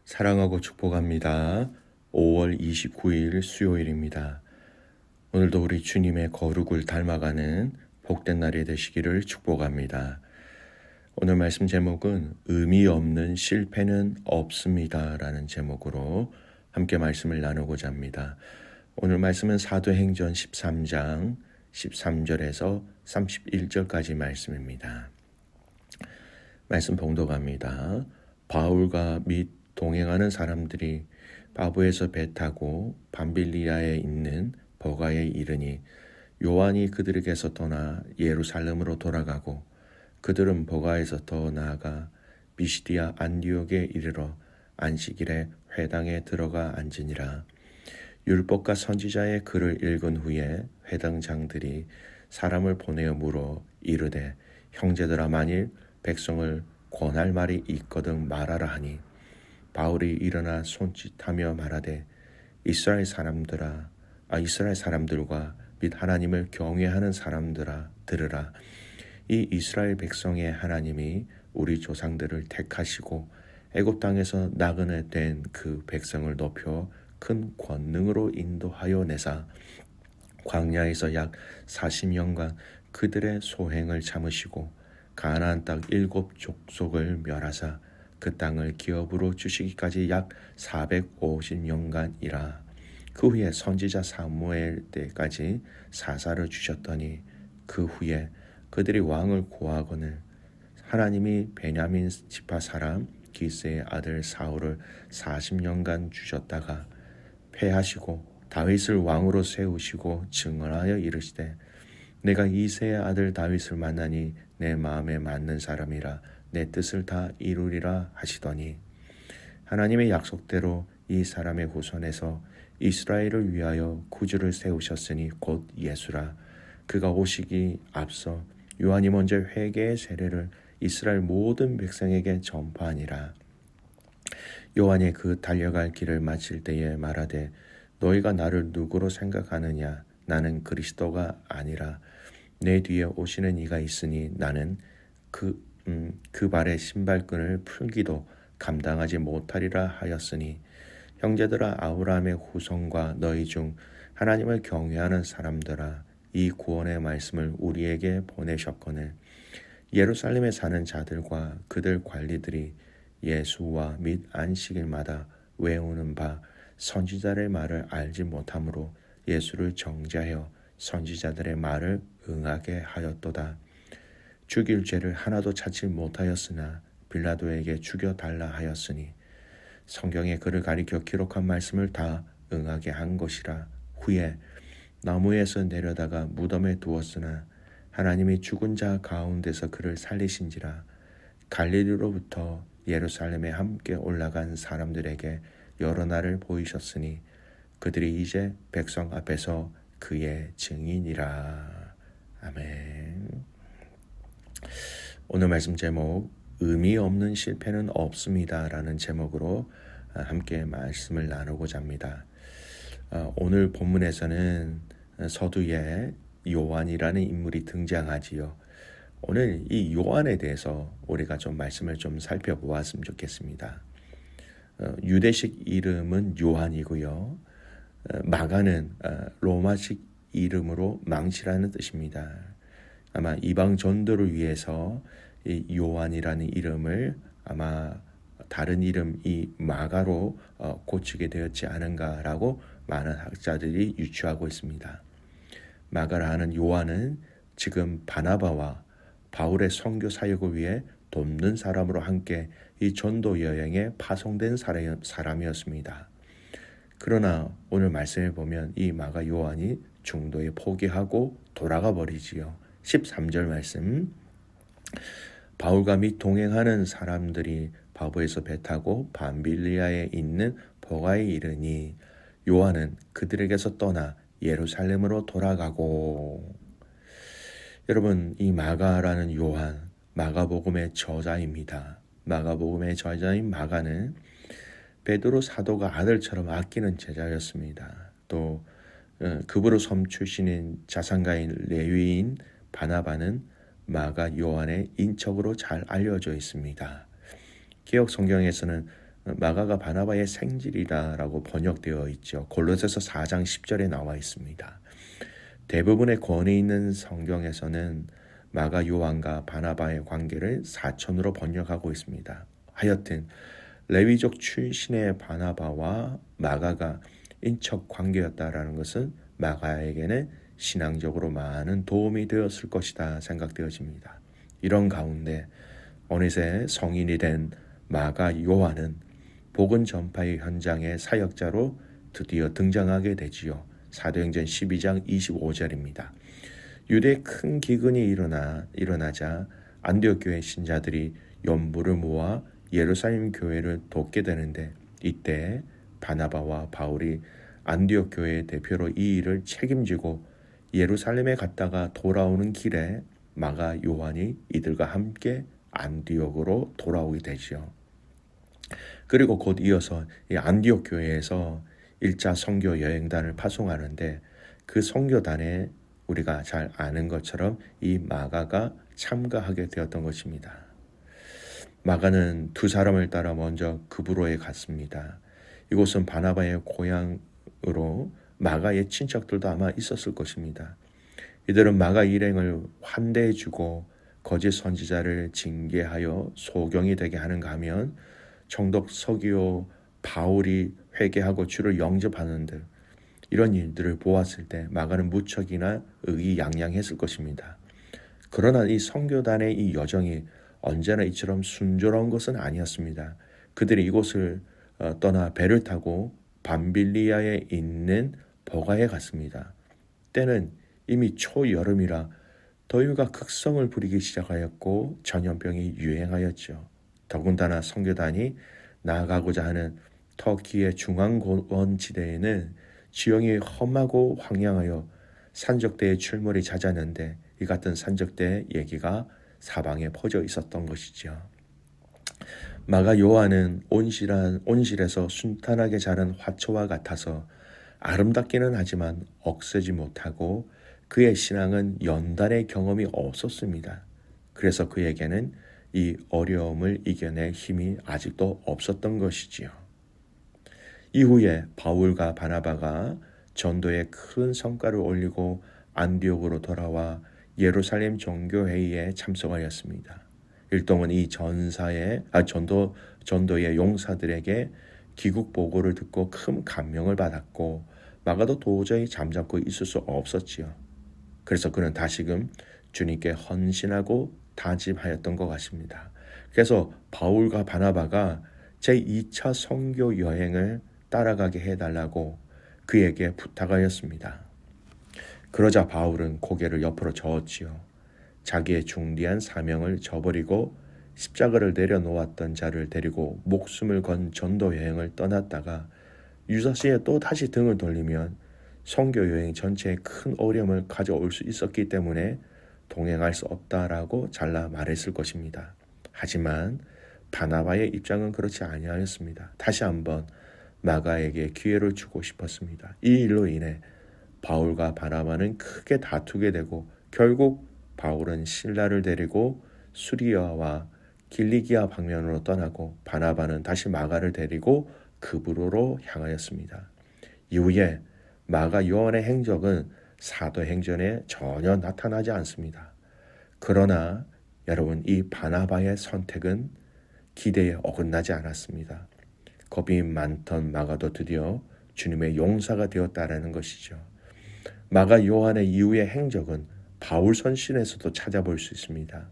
사랑하고 축복합니다. 5월 29일 수요일입니다. 오늘도 우리 주님의 거룩을 닮아가는 복된 날이 되시기를 축복합니다. 오늘 말씀 제목은 의미 없는 실패는 없습니다 라는 제목으로 함께 말씀을 나누고자 합니다. 오늘 말씀은 사도행전 13장 13절에서 31절까지 말씀입니다. 말씀 봉독합니다. 바울과 및 동행하는 사람들이 바보에서 배 타고 밤빌리아에 있는 버가에 이르니 요한이 그들에게서 떠나 예루살렘으로 돌아가고 그들은 버가에서 더 나아가 비시디아 안디옥에 이르러 안식일에 회당에 들어가 앉으니라. 율법과 선지자의 글을 읽은 후에 회당장들이 사람을 보내어 물어 이르되 형제들아 만일 백성을 권할 말이 있거든 말하라 하니 바울이 일어나 손짓하며 말하되 이스라엘 사람들과 및 하나님을 경외하는 사람들아 들으라. 이 이스라엘 백성의 하나님이 우리 조상들을 택하시고 애굽 땅에서 나그네 된 그 백성을 높여 큰 권능으로 인도하여 내사 광야에서 약 40년간 그들의 소행을 참으시고 가나안 땅 7 족속을 멸하사 그 땅을 기업으로 주시기까지 약 450년간이라. 그 후에 선지자 사무엘 때까지 사사를 주셨더니 그 후에 그들이 왕을 고하거늘 하나님이 베냐민 지파 사람 기스의 아들 사울을 40년간 주셨다가 패하시고 다윗을 왕으로 세우시고 증언하여 이르시되 내가 이새의 아들 다윗을 만나니 내 마음에 맞는 사람이라 내 뜻을 다 이루리라 하시더니 하나님의 약속대로 이 사람의 후손에서 이스라엘을 위하여 구주를 세우셨으니 곧 예수라. 그가 오시기 앞서 요한이 먼저 회개의 세례를 이스라엘 모든 백성에게 전파하니라. 요한이 그 달려갈 길을 마칠 때에 말하되 너희가 나를 누구로 생각하느냐? 나는 그리스도가 아니라 내 뒤에 오시는 이가 있으니 나는 그 발의 신발끈을 풀기도 감당하지 못하리라 하였으니 형제들아 아브라함의 후손과 너희 중 하나님을 경외하는 사람들아 이 구원의 말씀을 우리에게 보내셨거늘 예루살렘에 사는 자들과 그들 관리들이 예수와 및 안식일마다 외우는 바 선지자의 말을 알지 못하므로 예수를 정죄하여 선지자들의 말을 응하게 하였도다. 죽일 죄를 하나도 찾지 못하였으나 빌라도에게 죽여달라 하였으니 성경에 그를 가리켜 기록한 말씀을 다 응하게 한 것이라. 후에 나무에서 내려다가 무덤에 두었으나 하나님이 죽은 자 가운데서 그를 살리신지라. 갈릴리로부터 예루살렘에 함께 올라간 사람들에게 여러 날을 보이셨으니 그들이 이제 백성 앞에서 그의 증인이라. 아멘. 오늘 말씀 제목 의미 없는 실패는 없습니다 라는 제목으로 함께 말씀을 나누고자 합니다. 오늘 본문에서는 서두에 요한이라는 인물이 등장하지요. 오늘 이 요한에 대해서 우리가 좀 말씀을 좀 살펴보았으면 좋겠습니다. 유대식 이름은 요한이고요. 마가는 로마식 이름으로 망치라는 뜻입니다. 아마 이방 전도를 위해서 이 요한이라는 이름을 아마 다른 이름 이 마가로 고치게 되었지 않은가라고 많은 학자들이 유추하고 있습니다. 마가라 하는 요한은 지금 바나바와 바울의 선교 사역을 위해 돕는 사람으로 함께 이 전도 여행에 파송된 사람이었습니다. 그러나 오늘 말씀에 보면 이 마가 요한이 중도에 포기하고 돌아가 버리지요. 13절 말씀 바울과 및 동행하는 사람들이 바보에서 배 타고 밤빌리아에 있는 버가에 이르니 요한은 그들에게서 떠나 예루살렘으로 돌아가고. 여러분, 이 마가라는 요한 마가복음의 저자입니다. 마가복음의 저자인 마가는 베드로 사도가 아들처럼 아끼는 제자였습니다. 또 그브로 섬 출신인 자산가인 레위인 바나바는 마가 요한의 인척으로 잘 알려져 있습니다. 기억 성경에서는 마가가 바나바의 생질이다라고 번역되어 있죠. 골로새서 4장 10절에 나와 있습니다. 대부분의 권위 있는 성경에서는 마가 요한과 바나바의 관계를 사촌으로 번역하고 있습니다. 하여튼 레위족 출신의 바나바와 마가가 인척 관계였다라는 것은 마가에게는 신앙적으로 많은 도움이 되었을 것이다 생각되어집니다. 이런 가운데 어느새 성인이 된 마가 요한은 복음 전파의 현장의 사역자로 드디어 등장하게 되지요. 사도행전 12장 25절입니다. 유대에 큰 기근이 일어나자 안디옥 교회 신자들이 연부를 모아 예루살렘 교회를 돕게 되는데, 이때 바나바와 바울이 안디옥 교회의 대표로 이 일을 책임지고 예루살렘에 갔다가 돌아오는 길에 마가 요한이 이들과 함께 안디옥으로 돌아오게 되지요. 그리고 곧 이어서 이 안디옥 교회에서 1차 선교 여행단을 파송하는데, 그 선교단에 우리가 잘 아는 것처럼 이 마가가 참가하게 되었던 것입니다. 마가는 두 사람을 따라 먼저 그브로에 갔습니다. 이곳은 바나바의 고향으로 마가의 친척들도 아마 있었을 것입니다. 이들은 마가 일행을 환대해주고 거짓 선지자를 징계하여 소경이 되게 하는가 하면 총독 서기오 바울이 회개하고 주를 영접하는 등 이런 일들을 보았을 때 마가는 무척이나 의기양양했을 것입니다. 그러나 이 선교단의 이 여정이 언제나 이처럼 순조로운 것은 아니었습니다. 그들이 이곳을 떠나 배를 타고 밤빌리아에 있는 버가에 갔습니다. 때는 이미 초여름이라 더위가 극성을 부리기 시작하였고 전염병이 유행하였죠. 더군다나 선교단이 나아가고자 하는 터키의 중앙고원 지대에는 지형이 험하고 황량하여 산적대의 출몰이 잦았는데, 이 같은 산적대의 얘기가 사방에 퍼져 있었던 것이죠. 마가 요한은 온실에서 순탄하게 자란 화초와 같아서 아름답기는 하지만 억세지 못하고, 그의 신앙은 연단의 경험이 없었습니다. 그래서 그에게는 이 어려움을 이겨낼 힘이 아직도 없었던 것이지요. 이후에 바울과 바나바가 전도에 큰 성과를 올리고 안디옥으로 돌아와 예루살렘 종교회의에 참석하였습니다. 일동은 이 전도의 용사들에게 귀국 보고를 듣고 큰 감명을 받았고, 마가도 도저히 잠잠고 있을 수 없었지요. 그래서 그는 다시금 주님께 헌신하고 다짐하였던 것 같습니다. 그래서 바울과 바나바가 제2차 선교 여행을 따라가게 해달라고 그에게 부탁하였습니다. 그러자 바울은 고개를 옆으로 저었지요. 자기의 중대한 사명을 저버리고 십자가를 내려놓았던 자를 데리고 목숨을 건 전도 여행을 떠났다가 유사시에 또 다시 등을 돌리면 선교 여행 전체에 큰 어려움을 가져올 수 있었기 때문에 동행할 수 없다라고 잘라 말했을 것입니다. 하지만 바나바의 입장은 그렇지 아니하였습니다. 다시 한번 마가에게 기회를 주고 싶었습니다. 이 일로 인해 바울과 바나바는 크게 다투게 되고, 결국 바울은 실라를 데리고 수리아와 길리기아 방면으로 떠나고, 바나바는 다시 마가를 데리고 그브로로 향하였습니다. 이후에 마가 요한의 행적은 사도행전에 전혀 나타나지 않습니다. 그러나 여러분, 이 바나바의 선택은 기대에 어긋나지 않았습니다. 겁이 많던 마가도 드디어 주님의 용사가 되었다라는 것이죠. 마가 요한의 이후의 행적은 바울 선신에서도 찾아볼 수 있습니다.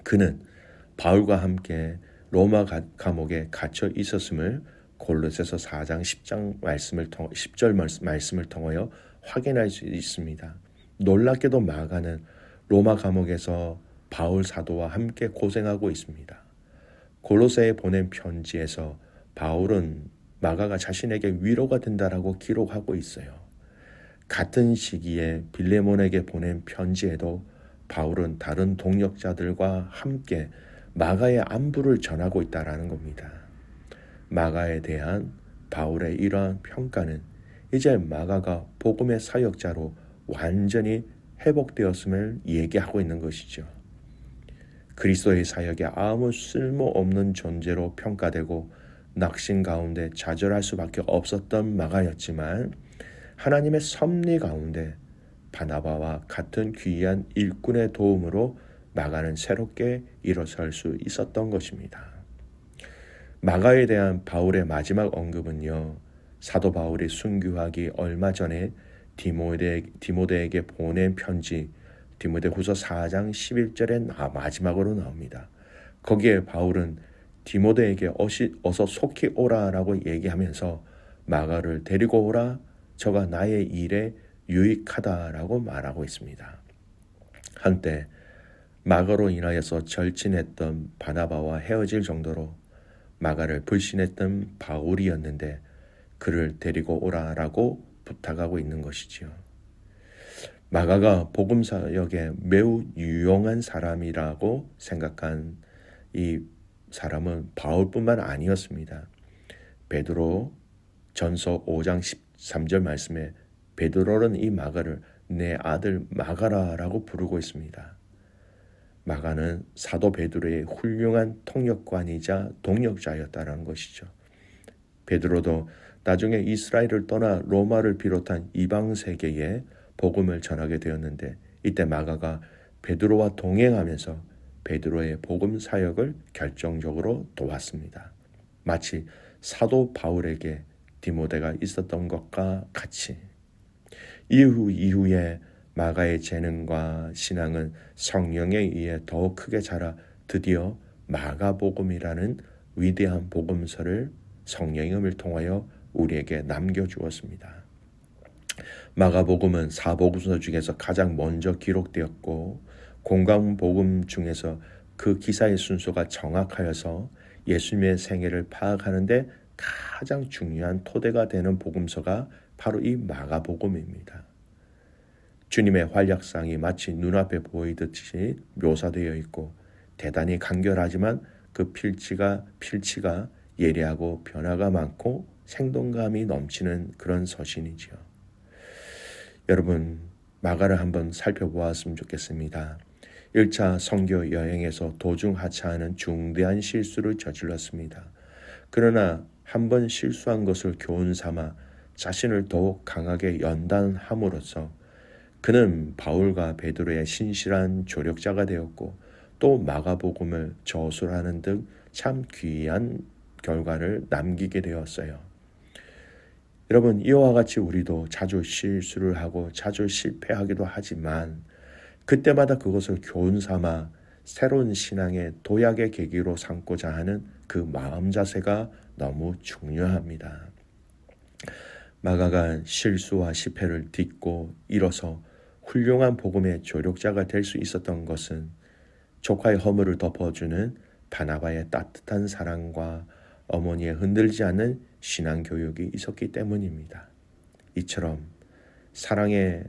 그는 바울과 함께 로마 감옥에 갇혀 있었음을 골로새서 4장 10절 말씀을 통하여 확인할 수 있습니다. 놀랍게도 마가는 로마 감옥에서 바울 사도와 함께 고생하고 있습니다. 골로새에 보낸 편지에서 바울은 마가가 자신에게 위로가 된다라고 기록하고 있어요. 같은 시기에 빌레몬에게 보낸 편지에도 바울은 다른 동역자들과 함께 마가의 안부를 전하고 있다라는 겁니다. 마가에 대한 바울의 이러한 평가는 이제 마가가 복음의 사역자로 완전히 회복되었음을 얘기하고 있는 것이죠. 그리스도의 사역에 아무 쓸모없는 존재로 평가되고 낙심 가운데 좌절할 수밖에 없었던 마가였지만 하나님의 섭리 가운데 바나바와 같은 귀한 일꾼의 도움으로 마가는 새롭게 일어설 수 있었던 것입니다. 마가에 대한 바울의 마지막 언급은요, 사도 바울이 순교하기 얼마 전에 디모데에게 보낸 편지 디모데후서 4장 11절에 마지막으로 나옵니다. 거기에 바울은 디모데에게 어서 속히 오라라고 얘기하면서 마가를 데리고 오라, 저가 나의 일에 유익하다라고 말하고 있습니다. 한때 마가로 인하여서 절친했던 바나바와 헤어질 정도로 마가를 불신했던 바울이었는데 그를 데리고 오라라고 부탁하고 있는 것이지요. 마가가 복음 사역에 매우 유용한 사람이라고 생각한 이 사람은 바울뿐만 아니었습니다. 베드로 전서 5장 13절 말씀에 베드로는 이 마가를 내 아들 마가라라고 부르고 있습니다. 마가는 사도 베드로의 훌륭한 통역관이자 동역자였다라는 것이죠. 베드로도 나중에 이스라엘을 떠나 로마를 비롯한 이방 세계에 복음을 전하게 되었는데 이때 마가가 베드로와 동행하면서 베드로의 복음 사역을 결정적으로 도왔습니다. 마치 사도 바울에게 디모데가 있었던 것과 같이 이후에 마가의 재능과 신앙은 성령에 의해 더욱 크게 자라 드디어 마가복음이라는 위대한 복음서를 성령님을 통하여 우리에게 남겨주었습니다. 마가복음은 사복음서 중에서 가장 먼저 기록되었고 공강복음 중에서 그 기사의 순서가 정확하여서 예수님의 생애를 파악하는 데 가장 중요한 토대가 되는 복음서가 바로 이 마가복음입니다. 주님의 활약상이 마치 눈앞에 보이듯이 묘사되어 있고 대단히 간결하지만 그 필치가 예리하고 변화가 많고 생동감이 넘치는 그런 서신이지요. 여러분, 마가를 한번 살펴보았으면 좋겠습니다. 1차 선교 여행에서 도중 하차하는 중대한 실수를 저질렀습니다. 그러나 한번 실수한 것을 교훈 삼아 자신을 더욱 강하게 연단함으로써 그는 바울과 베드로의 신실한 조력자가 되었고 또 마가복음을 저술하는 등 참 귀한 결과를 남기게 되었어요. 여러분, 이와 같이 우리도 자주 실수를 하고 자주 실패하기도 하지만 그때마다 그것을 교훈 삼아 새로운 신앙의 도약의 계기로 삼고자 하는 그 마음 자세가 너무 중요합니다. 마가가 실수와 실패를 딛고 일어서 훌륭한 복음의 조력자가 될 수 있었던 것은 조카의 허물을 덮어주는 바나바의 따뜻한 사랑과 어머니의 흔들지 않는 신앙 교육이 있었기 때문입니다. 이처럼 사랑의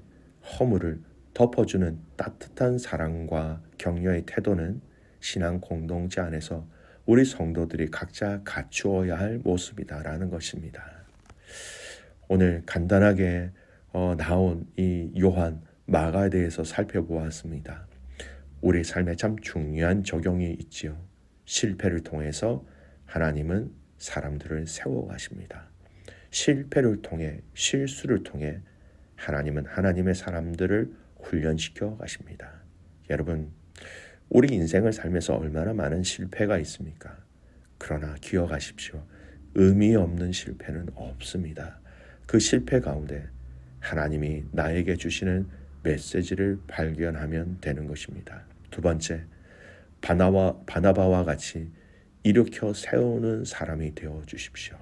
허물을 덮어주는 따뜻한 사랑과 격려의 태도는 신앙 공동체 안에서 우리 성도들이 각자 갖추어야 할 모습이다라는 것입니다. 오늘 간단하게 나온 이 요한 마가에 대해서 살펴보았습니다. 우리 삶에 참 중요한 적용이 있지요. 실패를 통해서 하나님은 사람들을 세워가십니다. 실패를 통해 실수를 통해 하나님은 하나님의 사람들을 훈련시켜 가십니다. 여러분, 우리 인생을 살면서 얼마나 많은 실패가 있습니까? 그러나 기억하십시오. 의미 없는 실패는 없습니다. 그 실패 가운데 하나님이 나에게 주시는 메시지를 발견하면 되는 것입니다. 두 번째, 바나바와 같이 일으켜 세우는 사람이 되어 주십시오.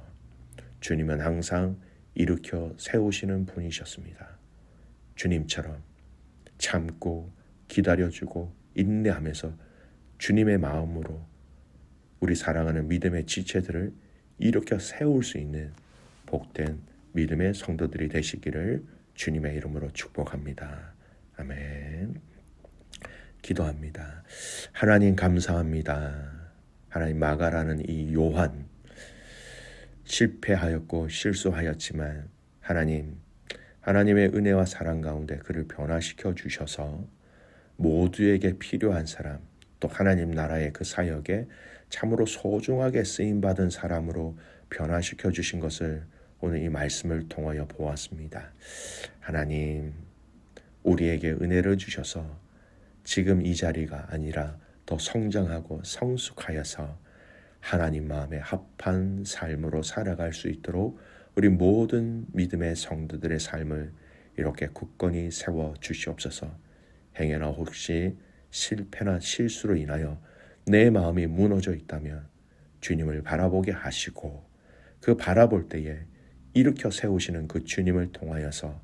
주님은 항상 일으켜 세우시는 분이셨습니다. 주님처럼 참고 기다려주고 인내하면서 주님의 마음으로 우리 사랑하는 믿음의 지체들을 일으켜 세울 수 있는 복된 믿음의 성도들이 되시기를 주님의 이름으로 축복합니다. 아멘. 기도합니다. 하나님 감사합니다. 하나님, 마가라는 이 요한 실패하였고 실수하였지만 하나님의 은혜와 사랑 가운데 그를 변화시켜 주셔서 모두에게 필요한 사람, 또 하나님 나라의 그 사역에 참으로 소중하게 쓰임받은 사람으로 변화시켜 주신 것을 오늘 이 말씀을 통하여 보았습니다. 하나님, 우리에게 은혜를 주셔서 지금 이 자리가 아니라 더 성장하고 성숙하여서 하나님 마음에 합한 삶으로 살아갈 수 있도록 우리 모든 믿음의 성도들의 삶을 이렇게 굳건히 세워 주시옵소서. 행여나 혹시 실패나 실수로 인하여 내 마음이 무너져 있다면 주님을 바라보게 하시고 그 바라볼 때에 일으켜 세우시는 그 주님을 통하여서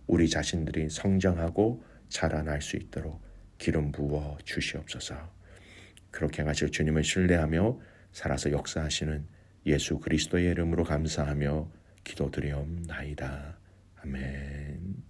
우리 자신들이 성장하고 자라날 수 있도록 기름 부어 주시옵소서. 그렇게 하실 주님을 신뢰하며 살아서 역사하시는 예수 그리스도의 이름으로 감사하며 기도드리옵나이다. 아멘.